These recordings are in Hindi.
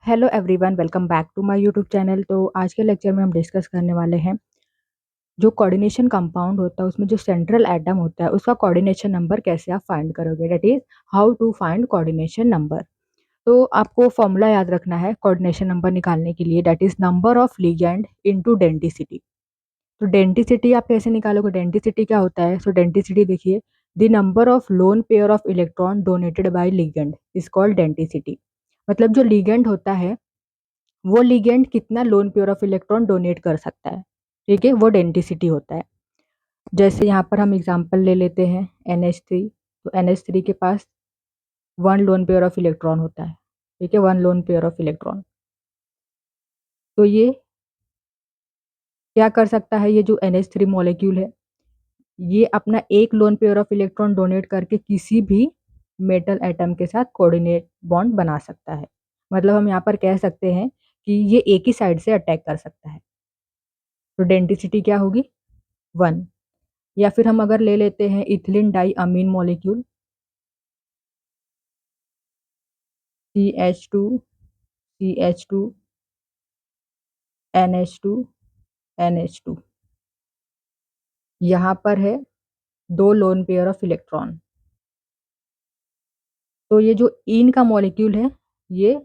Hello everyone, welcome back to my YouTube channel. तो आज के लेक्चर में हम डिस्कस करने वाले हैं जो कोऑर्डिनेशन कंपाउंड होता है उसमें जो सेंट्रल एटम होता है उसका कोऑर्डिनेशन नंबर कैसे आप फाइंड करोगे। That is how to find coordination number. तो आपको फॉर्मूला याद रखना है कोऑर्डिनेशन नंबर निकालने के लिए, that is number of ligand into density. तो डेंसिटी आप कैसे निकालोगे, डेंसिटी क्या होता है। सो डेंसिटी देखिए, the number of loan pair of electron donated bye ligand is called density. मतलब जो लिगेंड होता है वो लिगेंड कितना loan pair of electron donate कर सकता है, ठीक है, वो डेंसिटी होता है। जैसे यहाँ पर हम एग्जांपल ले लेते हैं NH3। तो NH3 के पास one lone pair of electron होता है, ठीक है, one lone pair of electron. तो ये क्या कर सकता है, ये जो NH3 मॉलिक्यूल है ये अपना एक lone pair of electron donate करके किसी भी मेटल एटम के साथ कोऑर्डिनेट बॉन्ड बना सकता है। मतलब हम यहाँ पर कह सकते हैं कि ये एक ही साइड से अटैक कर सकता है। तो डेंसिटी क्या होगी, 1। या फिर हम अगर ले लेते हैं इथिलीन डाई अमीन molecule CH2 CH2 NH2 NH2, यहाँ पर है दो लोन पेयर ऑफ इलेक्ट्रॉन। तो ये जो इन का मॉलिक्यूल है ये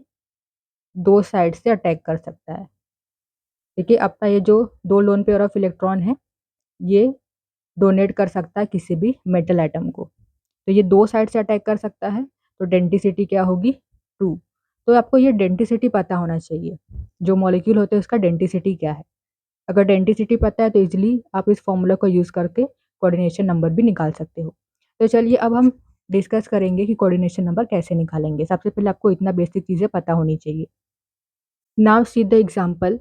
दो साइड से अटैक कर सकता है। देखिए अपना ये जो दो लोन पेयर ऑफ इलेक्ट्रॉन है ये डोनेट कर सकता है किसी भी मेटल एटम को। तो ये दो साइड से अटैक कर सकता है। तो डेंसिटी क्या होगी, 2। तो आपको ये डेंसिटी पता होना चाहिए, जो मॉलिक्यूल होते हैं उसका डेंसिटी क्या है। अगर डेंसिटी पता है तो इजीली आप इस फॉर्मूला को यूज़ करके कोऑर्डिनेशन नंबर भी निकाल सकते हो। तो चलिए अब हम डिस्कस करेंगे कि कोऑर्डिनेशन नंबर कैसे निकालेंगे। सबसे पहले आपको इतना बेसिक चीज़ें पता होनी चाहिए। Now see the example.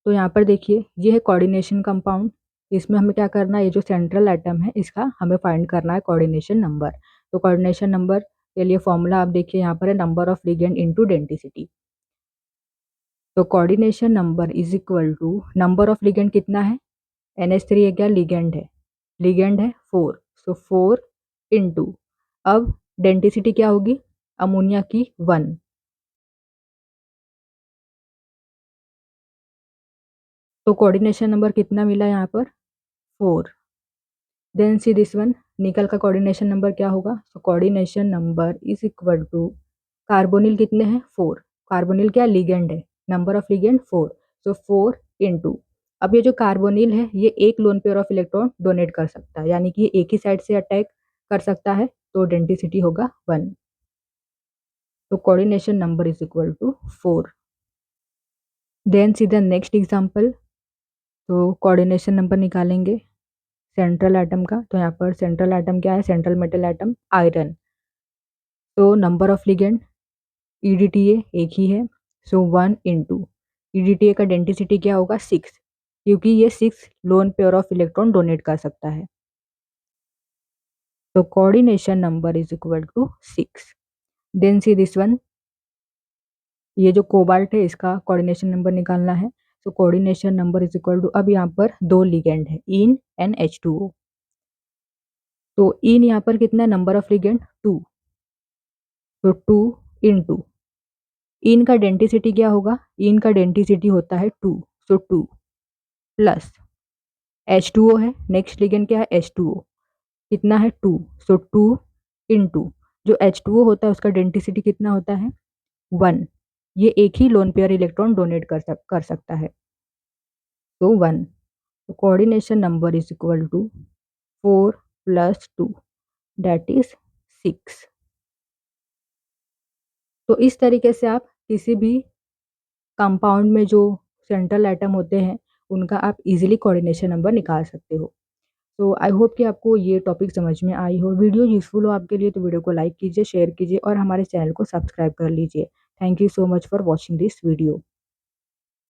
तो यहाँ पर देखिए ये है कोऑर्डिनेशन कंपाउंड। इसमें हमें क्या करना है, ये जो सेंट्रल एटम है इसका हमें फाइंड करना है कोऑर्डिनेशन नंबर। तो कोऑर्डिनेशन नंबर के लिए फॉर्मूला आप देखिए यहाँ पर है number of ligand into density. तो coordination number is equal to number of ligand कितना है, NH3 है क्या, लिगेंड है, लिगेंड है 4, सो 4 इंटू, अब डेंसिटी क्या होगी अमोनिया की 1। तो कोऑर्डिनेशन नंबर कितना मिला यहाँ पर 4। देन सी दिस वन, निकल का कोऑर्डिनेशन नंबर क्या होगा। So coordination number is equal to carbonyl कितने हैं 4, कार्बोनिल क्या लिगेंड है, number of ligand 4, so 4 into, अब ये जो कार्बोनिल है ये एक lone pair of electron donate कर सकता है, यानी कि ये एक ही साइड से अटैक कर सकता है। तो डेंसिटी होगा 1। तो coordination number is equal to 4। Then see the next example. तो कोऑर्डिनेशन नंबर निकालेंगे सेंट्रल एटम का। तो यहाँ पर सेंट्रल एटम क्या है, सेंट्रल मेटल एटम आयरन। तो नंबर ऑफ लिगेंड EDTA एक ही है, सो 1 इंटू EDTA का डेंसिटी क्या होगा 6, क्योंकि ये 6 lone pair of electron donate कर सकता है। तो coordination number is equal to 6। Then see this one, ये जो कोबाल्ट है इसका कोऑर्डिनेशन नंबर निकालना है। तो coordination number is equal to, अब यहाँ पर दो लिगेंड है इन एंड H2O। तो इन यहाँ पर कितना है, नंबर ऑफ लिगेंड 2, तो 2 इंटू इन का डेंसिटी क्या होगा, इन का डेंसिटी होता है 2, सो 2 प्लस H2O है, नेक्स्ट लिगेंड क्या है H2O, कितना है 2, सो 2 इंटू जो H2O होता है उसका डेंसिटी कितना होता है 1, ये एक ही लोन पेयर इलेक्ट्रॉन डोनेट कर सकता है, तो 1। तो coordination number is equal to 4 plus 2 that is 6। तो इस तरीके से आप किसी भी कंपाउंड में जो सेंट्रल एटम होते हैं उनका आप इजीली कोऑर्डिनेशन नंबर निकाल सकते हो। तो आई होप कि आपको ये टॉपिक समझ में आई हो, वीडियो यूजफुल हो आपके लिए, तो वीडियो को लाइक कीजिए, शेयर कीजिए और हमारे चैनल को सब्सक्राइब कर लीजिए। Thank you so much for watching this video.